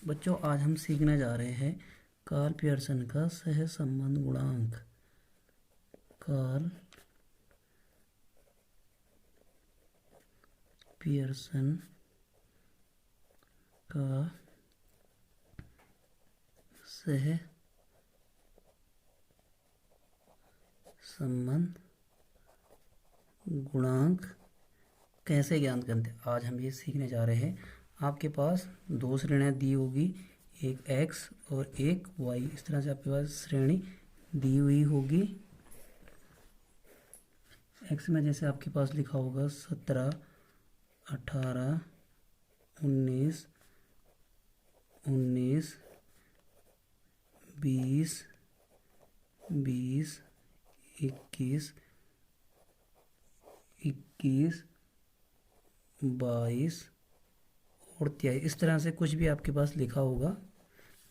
बच्चों आज हम सीखने जा रहे हैं कार्ल पियर्सन का सहसंबंध गुणांक। कार्ल पियर्सन का सहसंबंध गुणांक कैसे ज्ञात करते हैं, आज हम ये सीखने जा रहे हैं। आपके पास दो श्रेणियाँ दी होगी, एक x और एक y। इस तरह से आपके पास श्रेणी दी हुई होगी। x में जैसे आपके पास लिखा होगा 17, 18, 19, 19, 20, 20, 21, 21, 22 और 23। इस तरह से कुछ भी आपके पास लिखा होगा।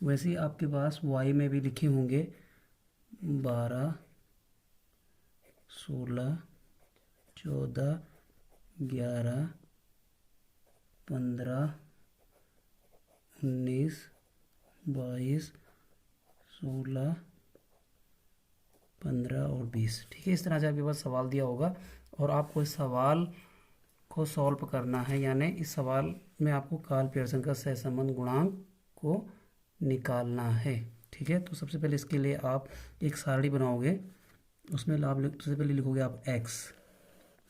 वैसे ही आपके पास y में भी लिखे होंगे 12, 16, 14, 11, 15, 19, 22, 16, 15 और 20। ठीक है, इस तरह से आपके पास सवाल दिया होगा और आपको इस सवाल को सॉल्व करना है, यानी इस सवाल में आपको कार्ल पियर्सन का सहसंबंध गुणांक को निकालना है। ठीक है, तो सबसे पहले इसके लिए आप एक सारणी बनाओगे। उसमें आप सबसे पहले लिखोगे आप x,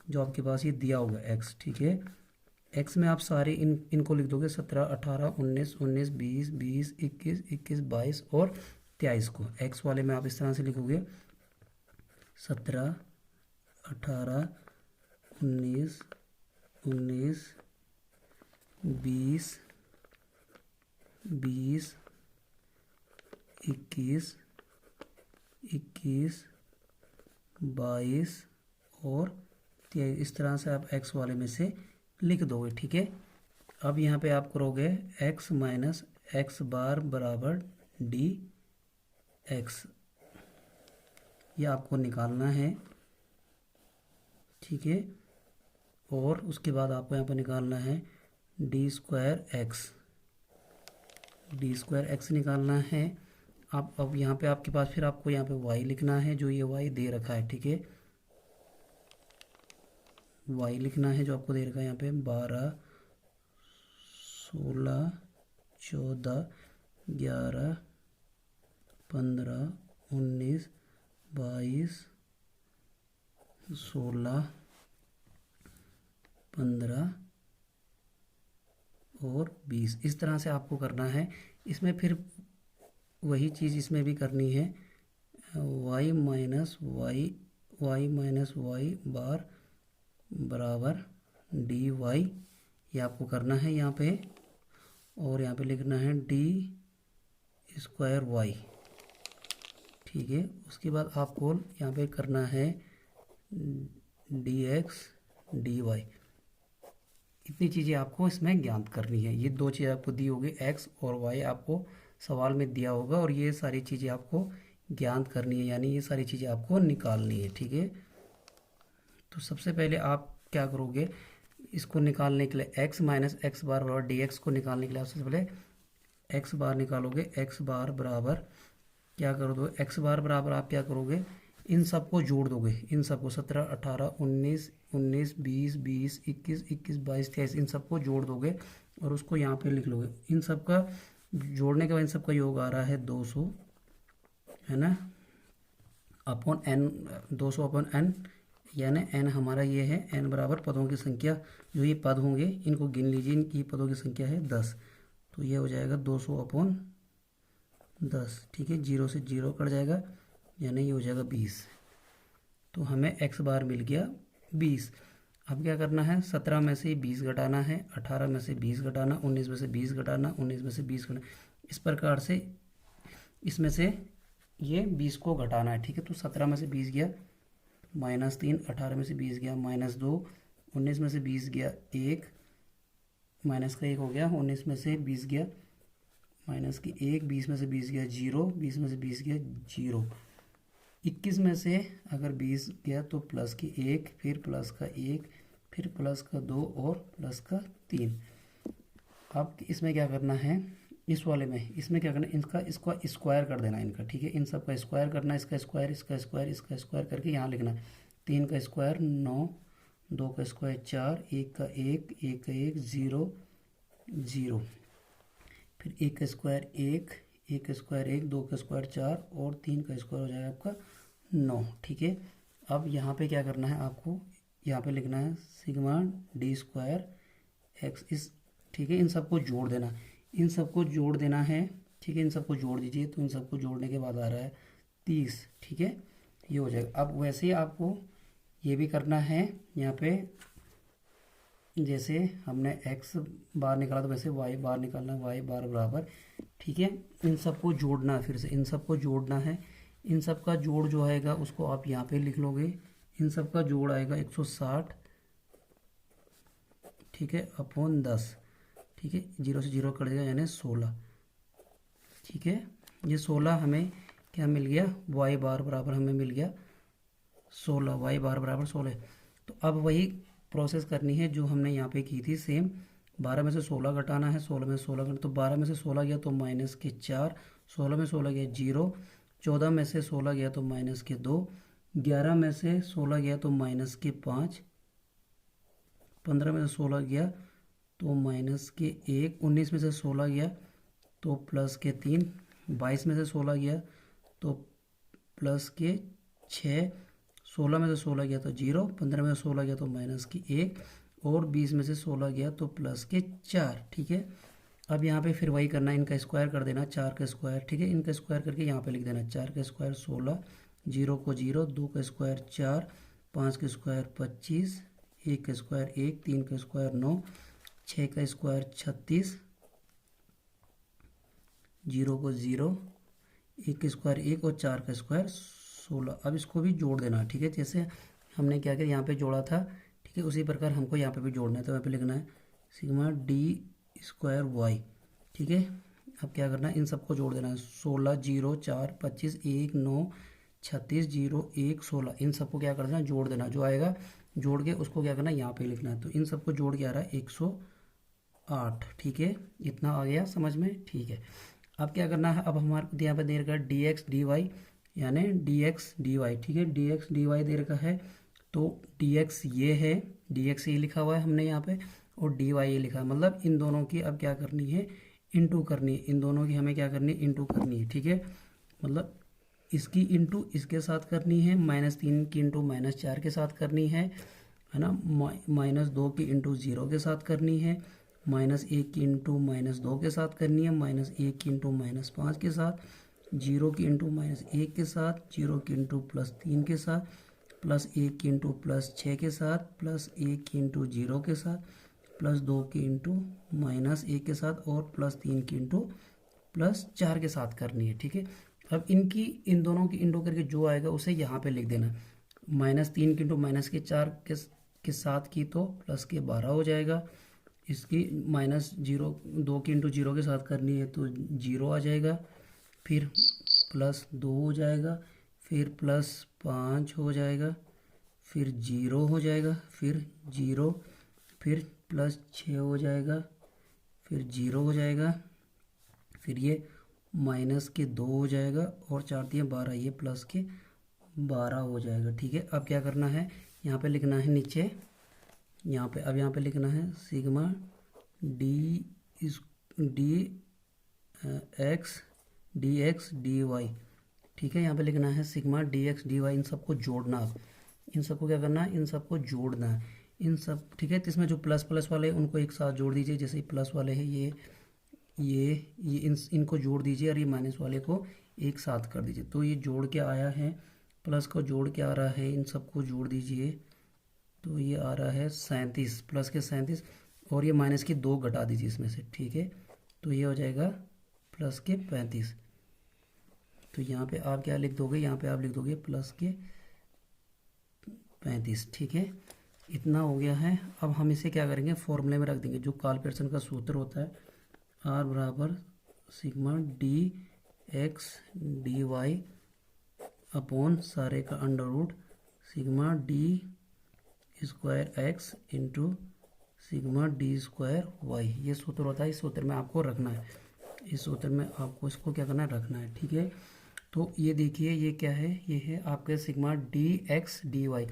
जो आपके पास ये दिया होगा x। ठीक है, x में आप सारे इनको लिख दोगे 17, 18, 19, 19, 20, 20, 21, 21, 22 और 23 को। x वाले में आप इस तरह से लिखोगे 17, 18, 19, 19, 20, 20, 21, 21, 22 और 23। इस तरह से आप x वाले में से लिख दोगे। ठीक है, अब यहाँ पे आप करोगे x माइनस एक्स बार बराबर डी एक्स, ये आपको निकालना है। ठीक है, और उसके बाद आपको यहाँ पर निकालना है D square x, D square x निकालना है। अब यहाँ पे आपके पास फिर आपको यहाँ पे y लिखना है, जो ये y दे रखा है। ठीक है, y लिखना है जो आपको दे रखा है यहाँ पे 12, 16, 14, 11, 15, 19, 22, 16, 15 और 20। इस तरह से आपको करना है। इसमें फिर वही चीज़ इसमें भी करनी है, y माइनस वाई बार बराबर डी वाई, ये आपको करना है यहाँ पे। और यहाँ पे लिखना है डी स्क्वायर वाई। ठीक है, उसके बाद आपको यहाँ पे करना है डी एक्स डी वाई। इतनी चीज़ें आपको इसमें ज्ञात करनी है। ये दो चीज़ें आपको दी होगी, x और y आपको सवाल में दिया होगा और ये सारी चीज़ें आपको ज्ञात करनी है, यानी ये सारी चीज़ें आपको निकालनी है। ठीक है, तो सबसे पहले आप क्या करोगे, इसको निकालने के लिए x माइनस एक्स बार बराबर डी एक्स को निकालने के लिए आप सबसे पहले x बार निकालोगे। x बार बराबर क्या कर दो, x बार बराबर आप क्या करोगे, इन सबको जोड़ दोगे। इन सबको 17, 18, 19, 19, 20, 20, 21, 21, 22, 23 इन सबको जोड़ दोगे और उसको यहाँ पे लिख लोगे। इन सबका जोड़ने के बाद इन सबका योग आ रहा है 200, है ना, अपॉन n, 200 अपॉन n, यानी n हमारा ये है, n बराबर पदों की संख्या। जो ये पद होंगे इनको गिन लीजिए, इनकी पदों की संख्या है 10, तो ये हो जाएगा 200 अपॉन 10। ठीक है, 0 से 0 कट जाएगा, यानी ये हो जाएगा 20। तो हमें x बार मिल गया 20। अब क्या करना है, 17 में से 20 घटाना है, 18 में से 20 घटाना, 19 में से 20 घटाना, 19 में से 20 घटाना। इस प्रकार से इसमें से ये 20 को घटाना है। ठीक है, तो 17 में से 20 गया -3, 18 में से 20 गया -2, 19 में से 20 गया 1, माइनस का 1 हो गया, 19 में से 20 गया माइनस की 1, 20 में से 20 गया 0, 20 में से 20 गया 0, 21 में से अगर 20 गया तो प्लस की 1, फिर प्लस का 1, फिर प्लस का 2 और प्लस का 3। अब इसमें क्या करना है, इस वाले में, इसमें क्या करना है, इसका स्क्वायर कर देना इनका, ठीक है। इन सब का स्क्वायर करना है, इसका स्क्वायर, इसका स्क्वायर, इसका स्क्वायर करके यहाँ लिखना है। 3 का स्क्वायर 9, 2 का स्क्वायर 4, 1 का 1, 1 का 1 0 0, फिर 1 का स्क्वायर 1, 1 का स्क्वायर 1, 2 का स्क्वायर 4 और 3 का स्क्वायर हो जाएगा आपका 9, ठीक है। अब यहाँ पे क्या करना है आपको, यहाँ पे लिखना है सिग्मा डी स्क्वायर एक्स, इस, ठीक है। इन सबको जोड़ देना, इन सबको जोड़ देना है, ठीक है। इन सबको जोड़ दीजिए, तो इन सबको जोड़ने के बाद आ रहा है 30, ठीक है, ये हो जाएगा। अब वैसे ही आपको ये भी करना है, यहाँ पे जैसे हमने x बार निकाला तो वैसे y बार निकालना है, y बार बराबर, ठीक है। इन सबको जोड़ना है, फिर से इन सबको जोड़ना है। इन सब का जोड़ जो आएगा उसको आप यहाँ पे लिख लोगे, इन सब का जोड़ आएगा 160, ठीक है, अपॉन 10, ठीक है। 0 से 0 कट जाएगा यानी 16, ठीक है। ये 16 हमें क्या मिल गया, y बार बराबर हमें मिल गया 16, y बार बराबर 16। तो अब वही प्रोसेस करनी है जो हमने यहाँ पे की थी सेम। 12 में से 16 घटाना है, 16 में से 16 घटा, तो 12 में से 16 गया तो माइनस के 4, 16 में 16 गया 0, 14 में से 16 गया तो माइनस के 2, 11 में से 16 गया तो माइनस के 5, 15 में से 16 गया तो माइनस के 1, 19 में से 16 गया तो प्लस के 3, 22 में से 16 गया तो प्लस के 6, 16 में से 16 गया तो 0, 15 में से 16 गया तो माइनस की 1 और 20 में से 16 गया तो प्लस के 4, ठीक है। अब यहाँ पे फिर वही करना है, इनका स्क्वायर कर देना, 4 का स्क्वायर, ठीक है। इनका स्क्वायर करके यहाँ पे लिख देना, 4 का स्क्वायर 16, 0 को 0, 2 का स्क्वायर 4, 5 का स्क्वायर 25, 1 का स्क्वायर 1, 3 का स्क्वायर 9, 6 का स्क्वायर 36, 0 को 0, 1 का स्क्वायर 1 और 4 का स्क्वायर 16। अब इसको भी जोड़ देना, ठीक है। जैसे हमने क्या किया यहाँ पे जोड़ा था, ठीक है, उसी प्रकार हमको यहाँ पे भी जोड़ना है। तो यहाँ पे लिखना है सिग्मा डी स्क्वायर वाई, ठीक है। अब क्या करना है, इन सबको जोड़ देना है, 16, 0, 4, 25, 1, 9, 36, 0, 1, 16, इन सबको क्या करना है, जोड़ देना। जो आएगा जोड़ के उसको क्या करना है, यहाँ पे लिखना है। तो इन सबको जोड़ के आ रहा है 108, ठीक है। इतना आ गया समझ में, ठीक है। अब क्या करना है, अब हमारे यहाँ पे दे रखा है डी एक्स डी वाई, यानी डी एक्स डी वाई, ठीक है। D x d why they रखा है, तो डी एक्स ये है, डी एक्स ये लिखा हुआ है हमने यहाँ पे, और डी वाई ये लिखा है। मतलब इन दोनों की अब क्या करनी है, इंटू करनी है। इन दोनों की हमें क्या करनी है, इंटू करनी है, ठीक है। मतलब इसकी इंटू इसके साथ करनी है, -3 की इंटू -4 के साथ करनी है ना। -2 की इंटू 0 के साथ करनी है, -1 की इंटू -2 के साथ करनी है, -1 की इंटू -5 के साथ, 0 की इंटू -1 के साथ, 0 की इंटू +3 के साथ, +1 की इंटू +6 के साथ, +1 की इंटू 0 के साथ, +2 की इंटू -1 के साथ और +3 की इंटू +4 के साथ करनी है, ठीक है। अब इनकी इन दोनों की इंटू करके जो आएगा उसे यहाँ पे लिख देना। -3 की इंटू -4 के साथ की तो +12 हो जाएगा। इसकी -0 2 की इंटू 0 के साथ करनी है तो 0 आ जाएगा, फिर +2 हो जाएगा, फिर +5 हो जाएगा, फिर 0 हो जाएगा, फिर 0, फिर +6 हो जाएगा, फिर 0 हो जाएगा, फिर ये -2 हो जाएगा और 4 दिए 12, ये +12 हो जाएगा, ठीक है। अब क्या करना है, यहाँ पे लिखना है नीचे, यहाँ पे अब यहाँ पे लिखना है sigma d x d y, ठीक है। यहाँ पे लिखना है sigma d x d y. इन सबको जोड़ना, अब इन सबको क्या करना है, इन सबको जोड़ना है, इन सब, ठीक है। तो इसमें जो प्लस प्लस वाले हैं उनको एक साथ जोड़ दीजिए, जैसे प्लस वाले हैं ये इनको जोड़ दीजिए और ये माइनस वाले को एक साथ कर दीजिए। तो ये जोड़ के आया है, प्लस को जोड़ के आ रहा है, इन सबको जोड़ दीजिए तो ये आ रहा है 37, प्लस के 37 और ये माइनस के 2 घटा दीजिए इसमें से, ठीक है। तो ये हो जाएगा प्लस के 35। तो यहाँ पे आप क्या लिख दोगे, यहाँ पे आप लिख दोगे प्लस के 35, ठीक है। इतना हो गया है। अब हम इसे क्या करेंगे, फॉर्मूले में रख देंगे। जो काल्पेट्सन का सूत्र होता है, R बराबर sigma d x d y upon सारे का under √ sigma d square x into sigma d square y, ये सूत्र होता है। इस सूत्र में आपको रखना है। इस सूत्र में आपको इसको क्या करना है, रखना है। ठीक है, तो ये देखिए ये क्या है, ये है आपका sigma d x d y.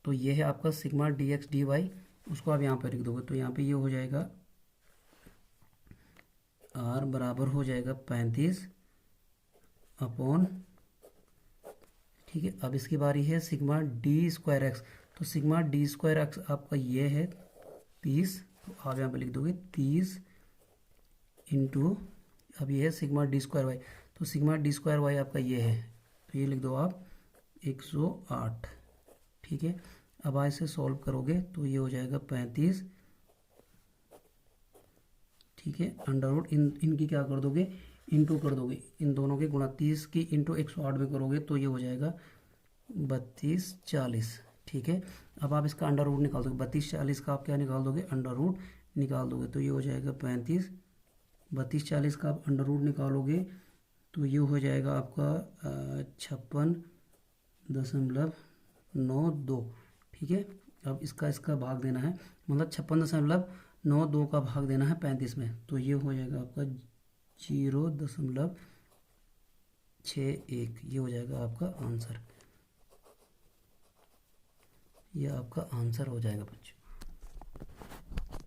तो ये है आपका sigma d x d y, उसको आप यहाँ पे लिख दोगे तो यहाँ पे ये हो जाएगा आर बराबर हो जाएगा 35 अपॉन, ठीक है। अब इसकी बारी है सिग्मा डी स्क्वायर एक्स। तो सिग्मा डी स्क्वायर एक्स आपका ये है 30, तो आप यहाँ पे लिख दोगे 30 इंटू, अब ये है सिग्मा डी स्क्वायर वाई। तो सिग्मा डी स्क्वायर वाई आपका ये है, तो ये लिख दो आप 108। ठीक है, अब आज से सॉल्व करोगे तो ये हो जाएगा 35, ठीक है, अंडर रूट इनकी क्या कर दोगे, इंटू कर दोगे, इन दोनों के गुणा 30 की इंटू 108 में करोगे तो ये हो जाएगा 3240। ठीक है, अब आप इसका अंडर रूट निकाल दोगे, 3240 का आप क्या निकाल दोगे, अंडर रूट निकाल दोगे तो ये हो जाएगा 35। 3240 का आप अंडर रूट निकालोगे तो ये हो जाएगा आपका 56.92। ठीक है, अब इसका भाग देना है, मतलब 56.92 का भाग देना है 35 में, तो ये हो जाएगा आपका 0.61। ये हो जाएगा आपका आंसर, ये आपका आंसर हो जाएगा बच्चों।